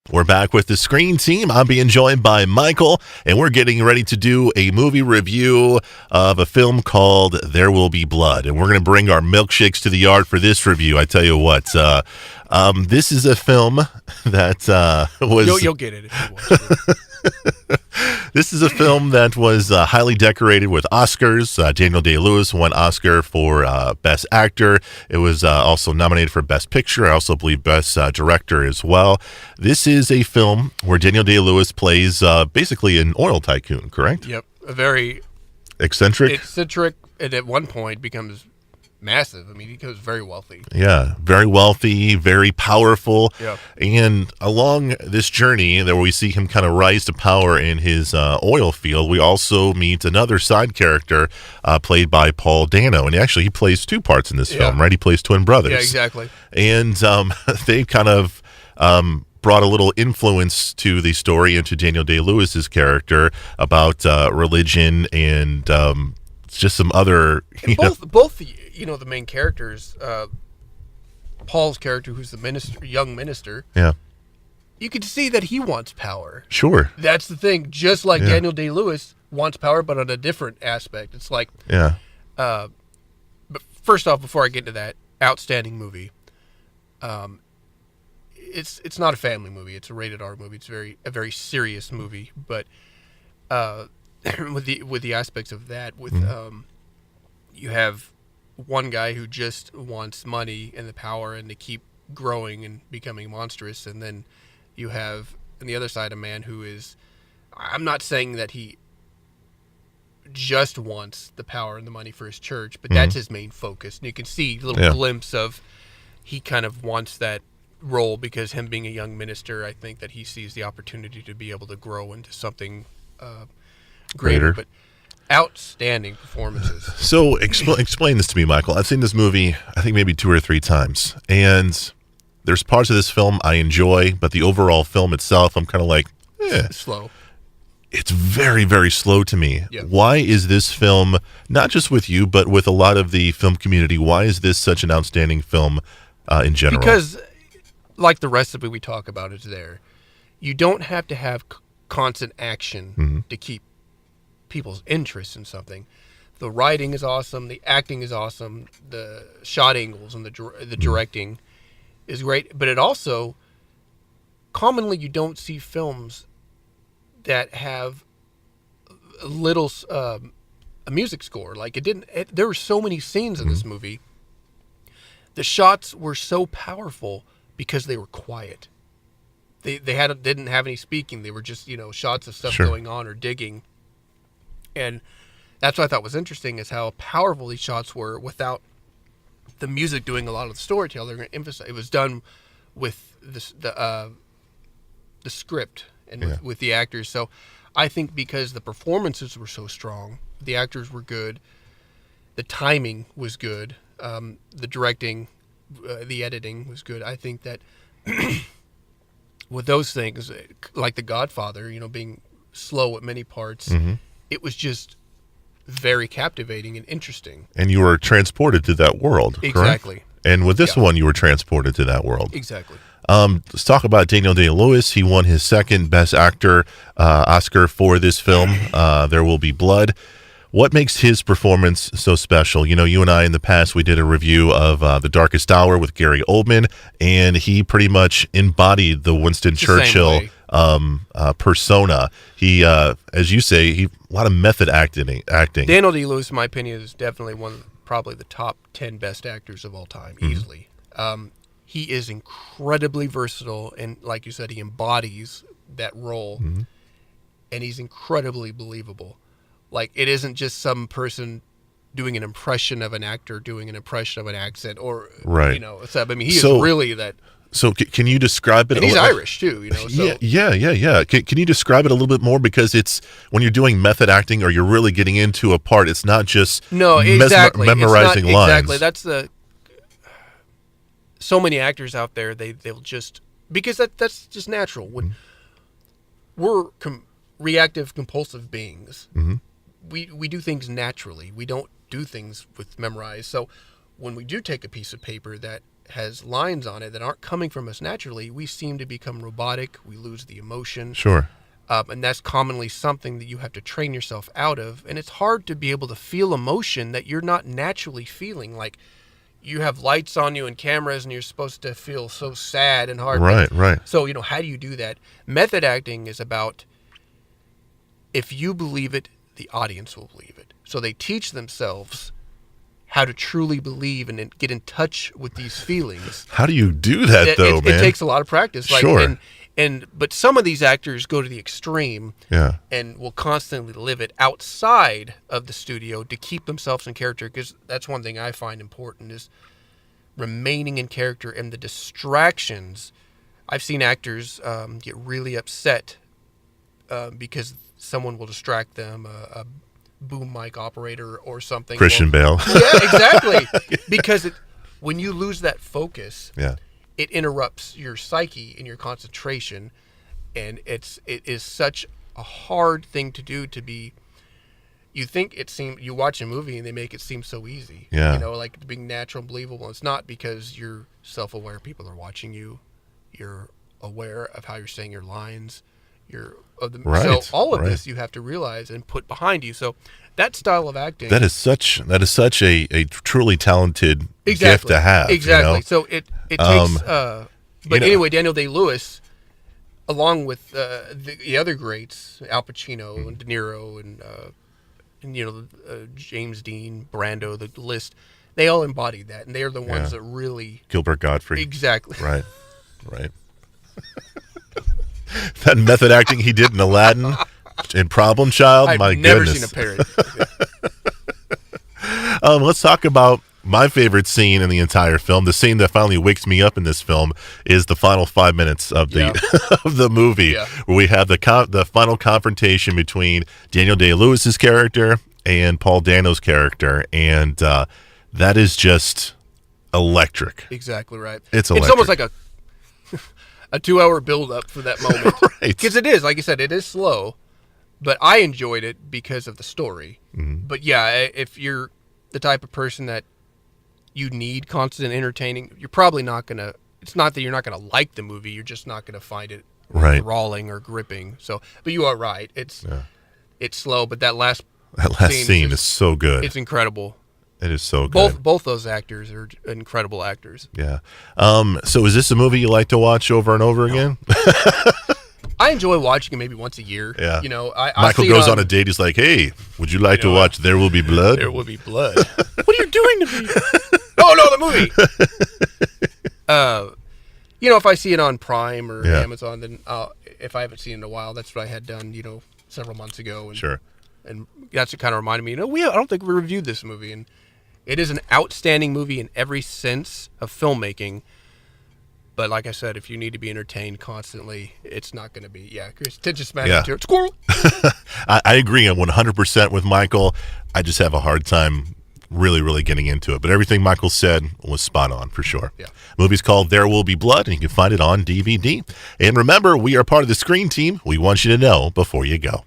We're back with the Screen Team. I'm being joined by Michael, and we're getting ready to do a movie review of a film called There Will Be Blood. And we're going to bring our milkshakes to the yard for this review. I tell you what, this is a film that was... You'll get it if you watch it. This is a film that was highly decorated with Oscars. Daniel Day-Lewis won Oscar for Best Actor. It was also nominated for Best Picture. I also believe Best Director as well. This is a film where Daniel Day-Lewis plays basically an oil tycoon, correct? Yep. A very eccentric, and at one point becomes massive. I mean, he becomes very wealthy. Yeah, very wealthy, very powerful. Yep. And along this journey, where we see him kind of rise to power in his oil field, we also meet another side character played by Paul Dano. And actually, he plays two parts in this film, right? He plays twin brothers. Yeah, exactly. And they kind of brought a little influence to the story and to Daniel Day-Lewis's character about religion and just some other... Both the main characters, Paul's character, who's the young minister, you could see that he wants power. Sure. That's the thing. Just like Daniel Day-Lewis wants power, but on a different aspect. It's like, but first off, before I get into that, outstanding movie. It's not a family movie. It's a rated R movie. It's a very serious movie, but with the aspects of that, you have one guy who just wants money and the power and to keep growing and becoming monstrous, and then you have on the other side a man who is, I'm not saying that he just wants the power and the money for his church, but that's his main focus. And you can see a little glimpse of he kind of wants that role because him being a young minister, I think that he sees the opportunity to be able to grow into something greater. But outstanding performances. So explain this to me, Michael. I've seen this movie, I think maybe 2 or 3 times, and there's parts of this film I enjoy, but the overall film itself, I'm kind of like, slow. It's very, very slow to me. Yep. Why is this film, not just with you, but with a lot of the film community, why is this such an outstanding film in general? Because, like the recipe we talk about is there, you don't have to have constant action to keep people's interest in something. The writing is awesome, the acting is awesome, the shot angles and the directing is great, but it also, commonly you don't see films that have a little a music score. Like there were so many scenes in this movie. The shots were so powerful because they were quiet. They didn't have any speaking. They were just, shots of stuff going on or digging. And that's what I thought was interesting, is how powerful these shots were without the music doing a lot of the storytelling. They're going to emphasize it was done with the script and with the actors. So I think because the performances were so strong, the actors were good, the timing was good, the directing, the editing was good. I think that with those things, like The Godfather, being slow at many parts, it was just very captivating and interesting. And you were transported to that world, exactly. Correct? And with this one, you were transported to that world. Exactly. Let's talk about Daniel Day-Lewis. He won his second Best Actor Oscar for this film, There Will Be Blood. What makes his performance so special? You and I in the past, we did a review of The Darkest Hour with Gary Oldman, and he pretty much embodied the Winston Churchill persona. He, as you say, a lot of method acting. Daniel Day-Lewis, in my opinion, is definitely probably the top 10 best actors of all time, easily. He is incredibly versatile, and like you said, he embodies that role, and he's incredibly believable. Like, it isn't just some person doing an impression of an actor, doing an impression of an accent, or, I mean, he is really that. So can you describe it? And he's Irish too, So. Yeah. Can you describe it a little bit more? Because it's, when you're doing method acting or you're really getting into a part, it's not just memorizing lines. Exactly. That's so many actors out there, they'll just, because that's just natural. When we're reactive, compulsive beings, we do things naturally. We don't do things with memorize. So when we do take a piece of paper that has lines on it that aren't coming from us naturally, we seem to become robotic. We lose the emotion. Sure. And that's commonly something that you have to train yourself out of. And it's hard to be able to feel emotion that you're not naturally feeling. Like, you have lights on you and cameras and you're supposed to feel so sad and hard. Right. So, how do you do that? Method acting is about, if you believe it, the audience will believe it. So they teach themselves how to truly believe and get in touch with these feelings. How do you do that, though, man? It takes a lot of practice. Sure. But some of these actors go to the extreme and will constantly live it outside of the studio to keep themselves in character, because that's one thing I find important is remaining in character and the distractions. I've seen actors get really upset because someone will distract them, a boom mic operator or something. Christian Bale. Yeah, exactly. Because when you lose that focus, it interrupts your psyche and your concentration, and it is such a hard thing to do. You think you watch a movie and they make it seem so easy. Yeah. Like being natural and believable. It's not, because you're self-aware. People are watching you. You're aware of how you're saying your lines. So all of this you have to realize and put behind you. So that style of acting. That is such a truly talented gift to have. Exactly. So it takes. But anyway, Daniel Day-Lewis, along with the other greats, Al Pacino and De Niro and James Dean, Brando, the list, they all embodied that, and they are the ones that really. Gilbert Gottfried. Exactly. Right. That method acting he did in Aladdin and Problem Child, my never goodness. seen a parody. Let's talk about my favorite scene in the entire film. The scene that finally wakes me up in this film is the final 5 minutes of the of the movie, where we have the final confrontation between Daniel Day-Lewis's character and Paul Dano's character, and that is just electric. Exactly right. It's electric. It's almost like a 2-hour build-up for that moment. Right. Because it is, like you said, it is slow, but I enjoyed it because of the story. Mm-hmm. But if you're the type of person that you need constant entertaining, you're probably not going to, it's not that you're not going to like the movie, you're just not going to find it enthralling or gripping. So, but you are right. It's slow, but that last scene is so good. It's incredible. It is so good. Both those actors are incredible actors. Yeah. So is this a movie you like to watch over and over again? I enjoy watching it maybe once a year. Yeah. Michael goes on a date. He's like, "Hey, would you like to watch There Will Be Blood?" There Will Be Blood. What are you doing to me? Oh no, the movie. If I see it on Prime or Amazon, then if I haven't seen it in a while, that's what I had done, several months ago. And, sure. And that's what kind of reminded me. I don't think we reviewed this movie, and it is an outstanding movie in every sense of filmmaking. But like I said, if you need to be entertained constantly, it's not going to be. Yeah, Chris, attention span to it. Squirrel. I agree 100% with Michael. I just have a hard time really, really getting into it. But everything Michael said was spot on for sure. Yeah. Movie's called There Will Be Blood, and you can find it on DVD. And remember, we are part of the Screen Team. We want you to know before you go.